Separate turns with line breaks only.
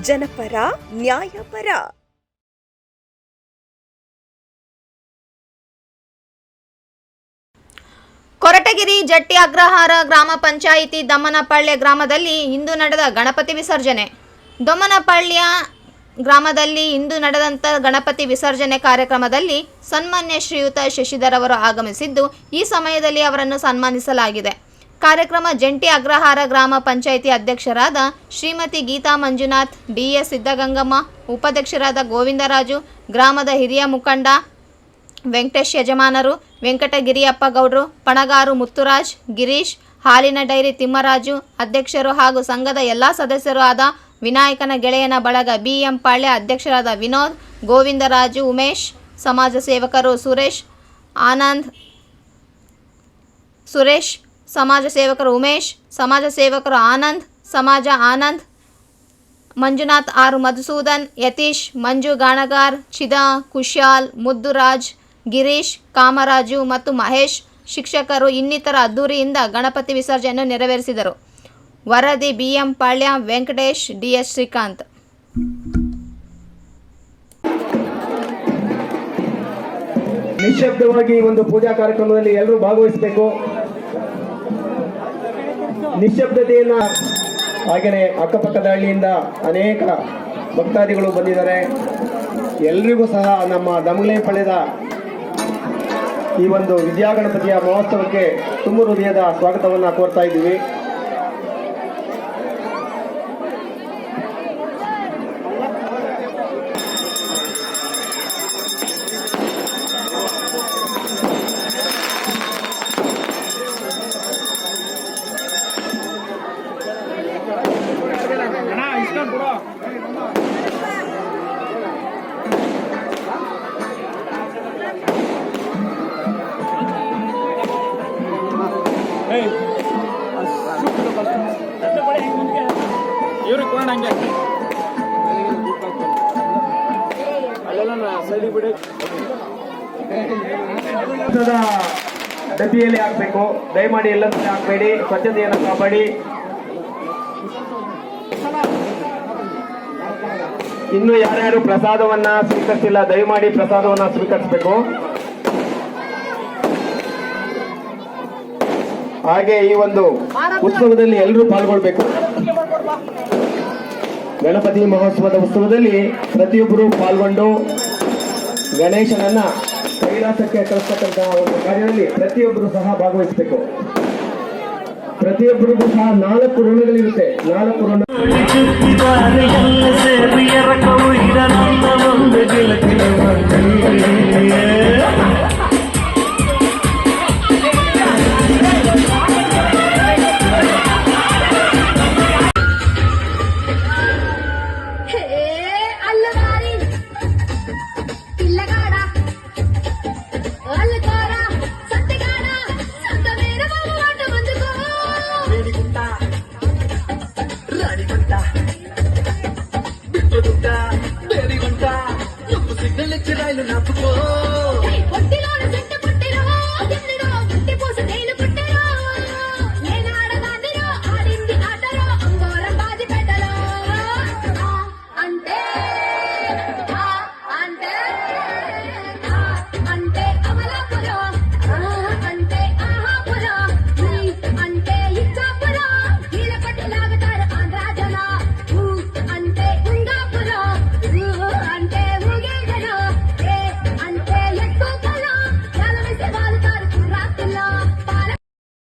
ಜನಪರ ನ್ಯಾಯಪರ.
ಕೊರಟಗೆರೆ ಜಟ್ಟಿ ಅಗ್ರಹಾರ ಗ್ರಾಮ ಪಂಚಾಯಿತಿ ದಮ್ಮನಪಳ್ಳಿ ಗ್ರಾಮದಲ್ಲಿ ಇಂದು ನಡೆದ ಗಣಪತಿ ವಿಸರ್ಜನೆ. ದಮ್ಮನಪಳ್ಳಿಯ ಗ್ರಾಮದಲ್ಲಿ ಇಂದು ನಡೆದಂಥ ಗಣಪತಿ ವಿಸರ್ಜನೆ ಕಾರ್ಯಕ್ರಮದಲ್ಲಿ ಸನ್ಮಾನ್ಯ ಶ್ರೀಯುತ ಶಶಿಧರ್ ಅವರು ಆಗಮಿಸಿದ್ದು, ಈ ಸಮಯದಲ್ಲಿ ಅವರನ್ನು ಸನ್ಮಾನಿಸಲಾಗಿದೆ. ಕಾರ್ಯಕ್ರಮ ಜಂಟಿ ಅಗ್ರಹಾರ ಗ್ರಾಮ ಪಂಚಾಯಿತಿ ಅಧ್ಯಕ್ಷರಾದ ಶ್ರೀಮತಿ ಗೀತಾ ಮಂಜುನಾಥ್, ಡಿಎಸ್ ಸಿದ್ದಗಂಗಮ್ಮ, ಉಪಾಧ್ಯಕ್ಷರಾದ ಗೋವಿಂದರಾಜು, ಗ್ರಾಮದ ಹಿರಿಯ ಮುಖಂಡ ವೆಂಕಟೇಶ್ ಯಜಮಾನರು, ವೆಂಕಟಗಿರಿಯಪ್ಪ ಗೌಡ್ರು, ಪಣಗಾರು ಮುತ್ತುರಾಜ್, ಗಿರೀಶ್, ಹಾಲಿನ ಡೈರಿ ತಿಮ್ಮರಾಜು, ಅಧ್ಯಕ್ಷರು ಹಾಗೂ ಸಂಘದ ಎಲ್ಲ ಸದಸ್ಯರು ಆದ ವಿನಾಯಕನ ಗೆಳೆಯನ ಬಳಗ ಬಿಎಂ ಪಾಳ್ಯ ಅಧ್ಯಕ್ಷರಾದ ವಿನೋದ್, ಗೋವಿಂದರಾಜು, ಉಮೇಶ್, ಸಮಾಜ ಸೇವಕರು ಸಮಾಜ ಸೇವಕರು ಉಮೇಶ್, ಸಮಾಜ ಸೇವಕರು ಆನಂದ್, ಸಮಾಜ ಆನಂದ್, ಮಂಜುನಾಥ್ ಆರ್ ಮಧುಸೂದನ್, ಯತೀಶ್, ಮಂಜು ಗಾಣಗಾರ್, ಚಿದಾ, ಕುಶಾಲ್, ಮುದ್ದುರಾಜ್, ಗಿರೀಶ್, ಕಾಮರಾಜು ಮತ್ತು ಮಹೇಶ್, ಶಿಕ್ಷಕರು ಇನ್ನಿತರ ಅದ್ದೂರಿಯಿಂದ ಗಣಪತಿ ವಿಸರ್ಜನೆಯನ್ನು ನೆರವೇರಿಸಿದರು. ವರದಿ ಬಿಎಂ ಪಾಳ್ಯ, ವೆಂಕಟೇಶ್, ಡಿಎಸ್ ಶ್ರೀಕಾಂತ್.
ನಿಶ್ಶಬ್ದವಾಗಿ ಒಂದು ಪೂಜಾ ಕಾರ್ಯಕ್ರಮದಲ್ಲಿ ಎಲ್ಲರೂ ಭಾಗವಹಿಸಬೇಕು. ನಿಶ್ಶಬ್ದತೆಯನ್ನ ಹಾಗೆಯೇ ಅಕ್ಕಪಕ್ಕದ ಹಳ್ಳಿಯಿಂದ ಅನೇಕ ಭಕ್ತಾದಿಗಳು ಬಂದಿದ್ದಾರೆ. ಎಲ್ರಿಗೂ ಸಹ ನಮ್ಮ ದಮಲೆ ಪಡೆದ ಈ ಒಂದು ವಿದ್ಯಾಗಣಪತಿಯ ಮಹೋತ್ಸವಕ್ಕೆ ತುಂಬ ಹೃದಯದ ಸ್ವಾಗತವನ್ನು ಕೋರ್ತಾ ಇದ್ದೀವಿ. ಡಬ್ಬಿಯಲ್ಲಿ ಹಾಕಬೇಕು. ದಯಮಾಡಿ ಎಲ್ಲರೂ ಹಾಕಬೇಡಿ, ಸ್ವಚ್ಛತೆಯನ್ನು ಕಾಪಾಡಿ. ಇನ್ನು ಯಾರ್ಯಾರು ಪ್ರಸಾದವನ್ನ ಸ್ವೀಕರಿಸಿಲ್ಲ, ದಯಮಾಡಿ ಪ್ರಸಾದವನ್ನ ಸ್ವೀಕರಿಸಬೇಕು. ಹಾಗೆ ಈ ಒಂದು ಉತ್ಸವದಲ್ಲಿ ಎಲ್ಲರೂ ಪಾಲ್ಗೊಳ್ಬೇಕು. ಗಣಪತಿ ಮಹೋತ್ಸವದ ಉತ್ಸವದಲ್ಲಿ ಪ್ರತಿಯೊಬ್ಬರು ಪಾಲ್ಗೊಂಡು ಗಣೇಶನನ್ನ ಕೈಲಾಸಕ್ಕೆ ಕಳಿಸ್ತಕ್ಕಂತಹ ಒಂದು ಕಾರ್ಯದಲ್ಲಿ ಪ್ರತಿಯೊಬ್ಬರು ಸಹ ಭಾಗವಹಿಸಬೇಕು. ಪ್ರತಿಯೊಬ್ಬರಿಗೂ ಸಹ 4 ಋಣಗಳಿರುತ್ತೆ. 4 ಋಣ
Signal, it's a